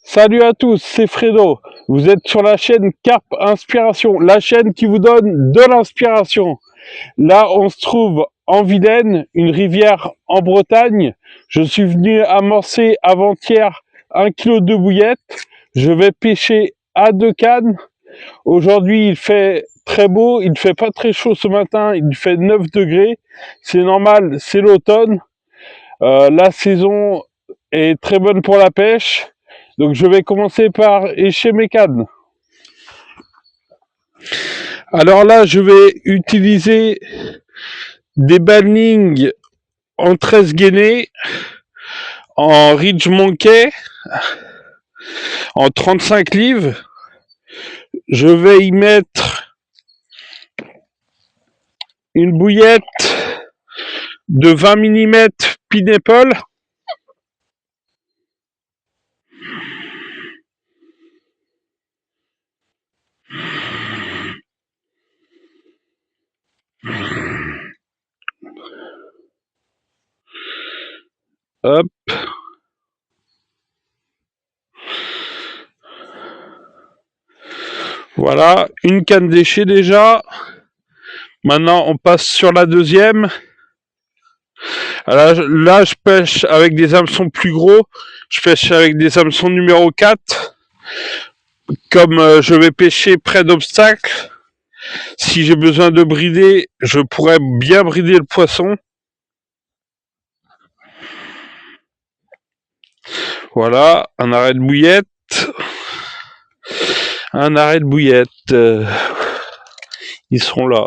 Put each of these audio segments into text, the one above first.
Salut à tous, c'est Fredo. Vous êtes sur la chaîne Carp Inspiration, la chaîne qui vous donne de l'inspiration. Là, on se trouve en Vilaine, une rivière en Bretagne. Je suis venu amorcer avant-hier 1 kg de bouillettes. Je vais pêcher à 2 cannes. Aujourd'hui, il fait très beau, il ne fait pas très chaud ce matin, il fait 9 degrés. C'est normal, c'est l'automne. La saison est très bonne pour la pêche. Donc je vais commencer par écher mes cannes. Alors là, je vais utiliser des Balling en 13 gainés, en Ridge Monkey, en 35 livres. Je vais y mettre une bouillette de 20 mm Pineapple. Hop. Voilà, une canne d'éché déjà. Maintenant, on passe sur la deuxième. Alors là, je pêche avec des hameçons plus gros. Je pêche avec des hameçons numéro 4. Comme je vais pêcher près d'obstacles, si j'ai besoin de brider, je pourrais bien brider le poisson. Voilà, un arrêt de bouillette. Un arrêt de bouillette. Ils sont là.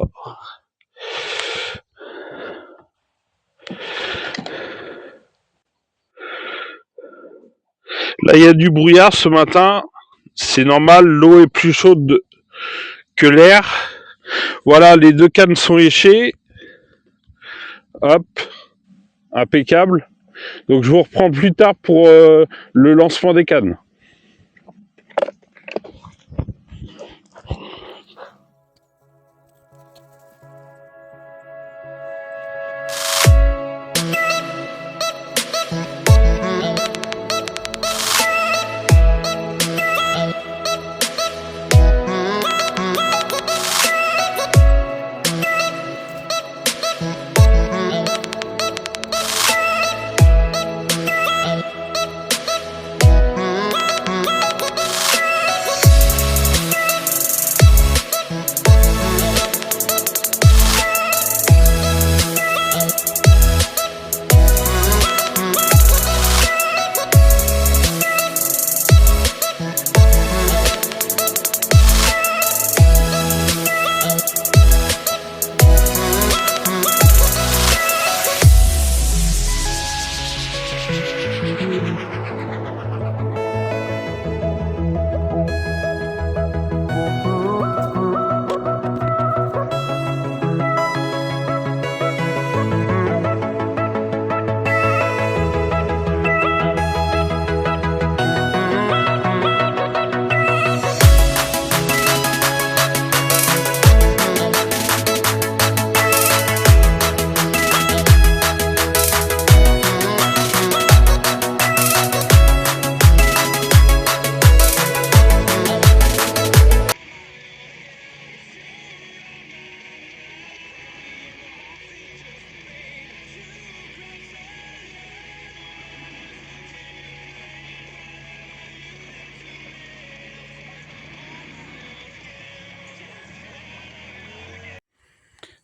Là, il y a du brouillard ce matin. C'est normal, l'eau est plus chaude que l'air. Voilà, les 2 cannes sont échées. Hop, impeccable. Donc je vous reprends plus tard pour le lancement des cannes.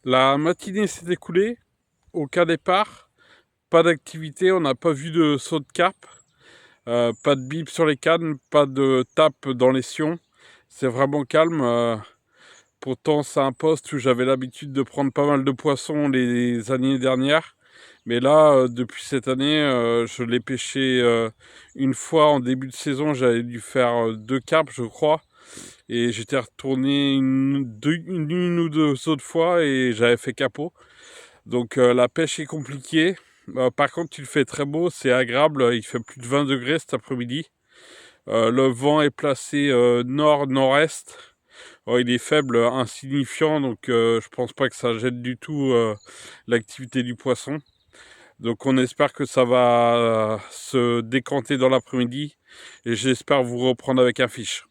La matinée s'est écoulée, aucun départ, pas d'activité, on n'a pas vu de saut de carpe, pas de bip sur les cannes, pas de tape dans les sions, c'est vraiment calme. Pourtant c'est un poste où j'avais l'habitude de prendre pas mal de poissons les années dernières, Mais là, depuis cette année, je l'ai pêché une fois en début de saison. J'avais dû faire 2 carpes, je crois. Et j'étais retourné une ou deux autres fois et j'avais fait capot. Donc la pêche est compliquée. Par contre, il fait très beau, c'est agréable. Il fait plus de 20 degrés cet après-midi. Le vent est placé nord-nord-est. Il est faible, insignifiant, donc je pense pas que ça gêne du tout l'activité du poisson. Donc on espère que ça va se décanter dans l'après-midi et j'espère vous reprendre avec un fiche.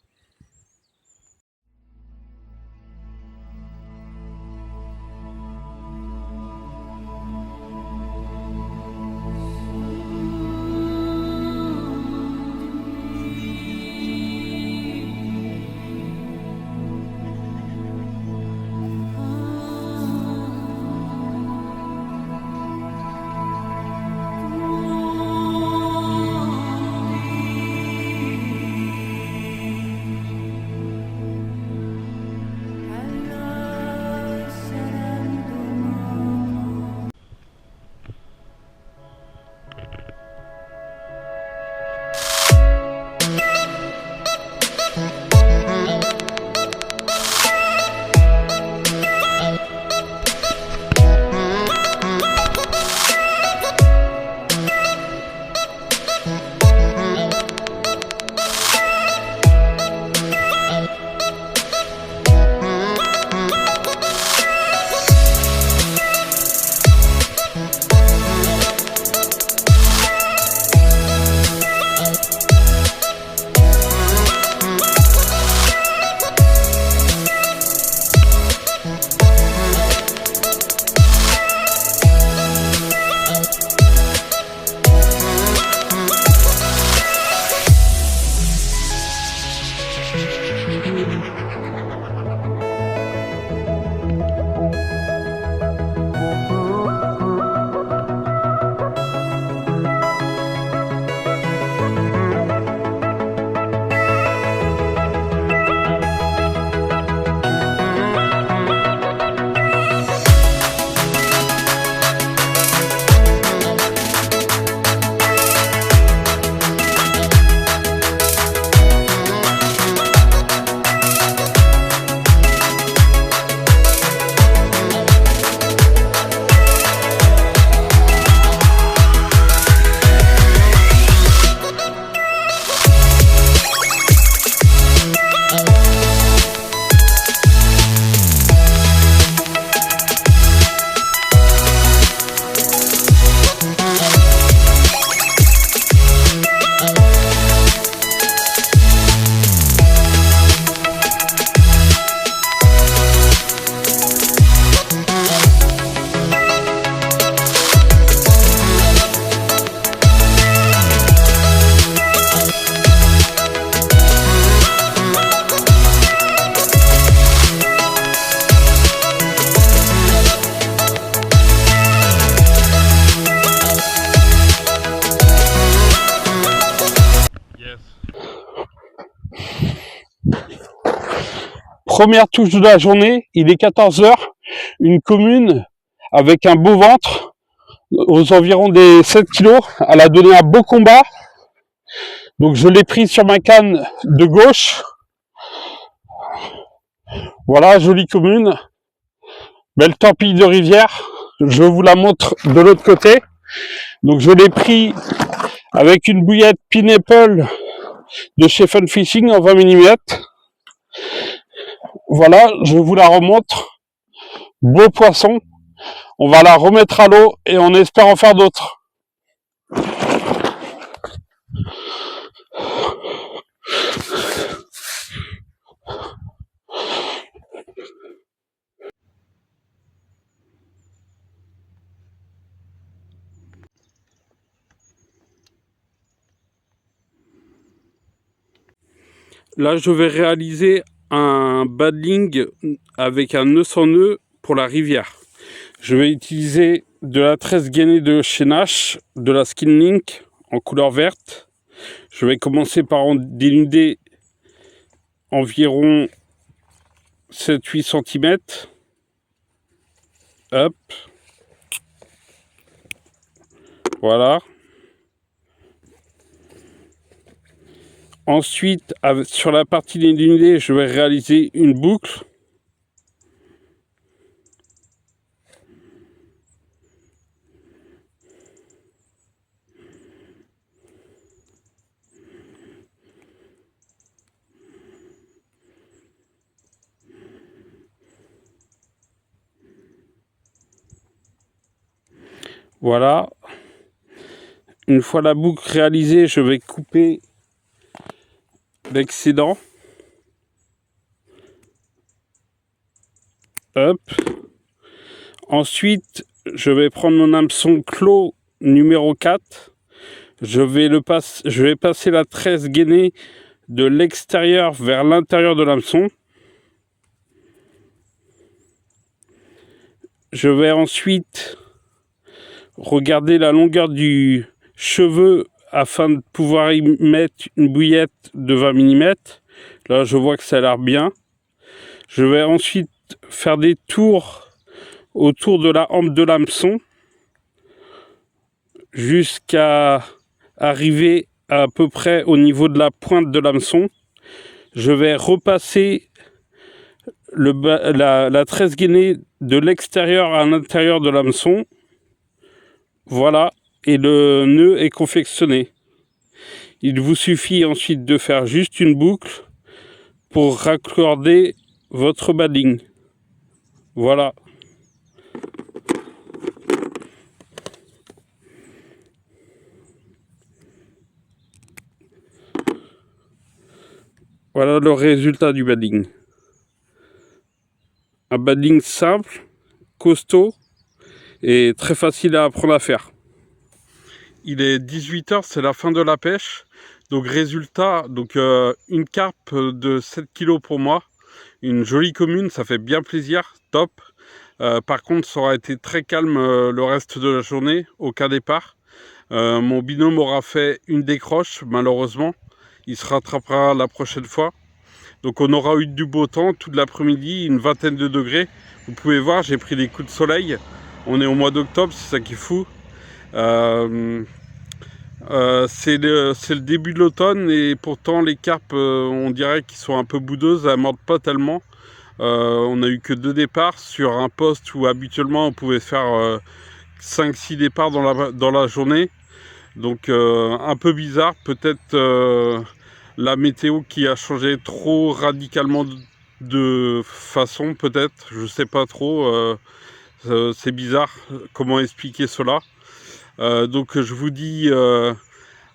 Première touche de la journée, il est 14 heures. Une commune avec un beau ventre, aux environs des 7 kilos. Elle a donné un beau combat. Donc je l'ai pris sur ma canne de gauche. Voilà, jolie commune. Belle torpille de rivière. Je vous la montre de l'autre côté. Donc je l'ai pris avec une bouillette Pineapple de chez Fun Fishing en 20 mm. Voilà, je vous la remontre. Beau poisson. On va la remettre à l'eau et on espère en faire d'autres. Là, je vais réaliser un baddling avec un nœud sans nœud pour la rivière. Je vais utiliser de la tresse gainée de chez Nash, de la Skin Link en couleur verte. Je vais commencer par en dénuder environ 7-8 cm. Hop. Voilà. Ensuite, sur la partie dénudée, je vais réaliser une boucle. Voilà. Une fois la boucle réalisée, je vais couper l'excédent. Hop. Ensuite, je vais prendre mon hameçon clos numéro 4. Je vais passer la tresse gainée de l'extérieur vers l'intérieur de l'hameçon. Je vais ensuite regarder la longueur du cheveu afin de pouvoir y mettre une bouillette de 20 mm. Là, je vois que ça a l'air bien. Je vais ensuite faire des tours autour de la hampe de l'hameçon jusqu'à arriver à peu près au niveau de la pointe de l'hameçon. Je vais repasser la tresse gainée de l'extérieur à l'intérieur de l'hameçon. Voilà, et le nœud est confectionné. Il vous suffit ensuite de faire juste une boucle pour raccorder votre bading. Voilà. Voilà le résultat du bading. Un bading simple, costaud et très facile à apprendre à faire. Il est 18 h, c'est la fin de la pêche. Donc résultat, une carpe de 7 kg pour moi. Une jolie commune, ça fait bien plaisir, top. Par contre, ça aura été très calme le reste de la journée, aucun départ. Mon binôme aura fait une décroche, malheureusement. Il se rattrapera la prochaine fois. Donc on aura eu du beau temps toute l'après-midi, une vingtaine de degrés. Vous pouvez voir, j'ai pris des coups de soleil. On est au mois d'octobre, c'est ça qui est fou. C'est le début de l'automne et pourtant les carpes, on dirait qu'ils sont un peu boudeuses, elles ne mordent pas tellement. On a eu que 2 départs sur un poste où habituellement on pouvait faire 5-6 départs dans la journée. Donc un peu bizarre, peut-être la météo qui a changé trop radicalement de façon, peut-être, je sais pas trop. C'est bizarre, comment expliquer cela. Donc je vous dis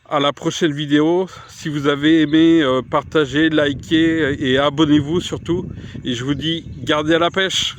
à la prochaine vidéo. Si vous avez aimé, partagez, likez et abonnez-vous surtout. Et je vous dis, gardez à la pêche.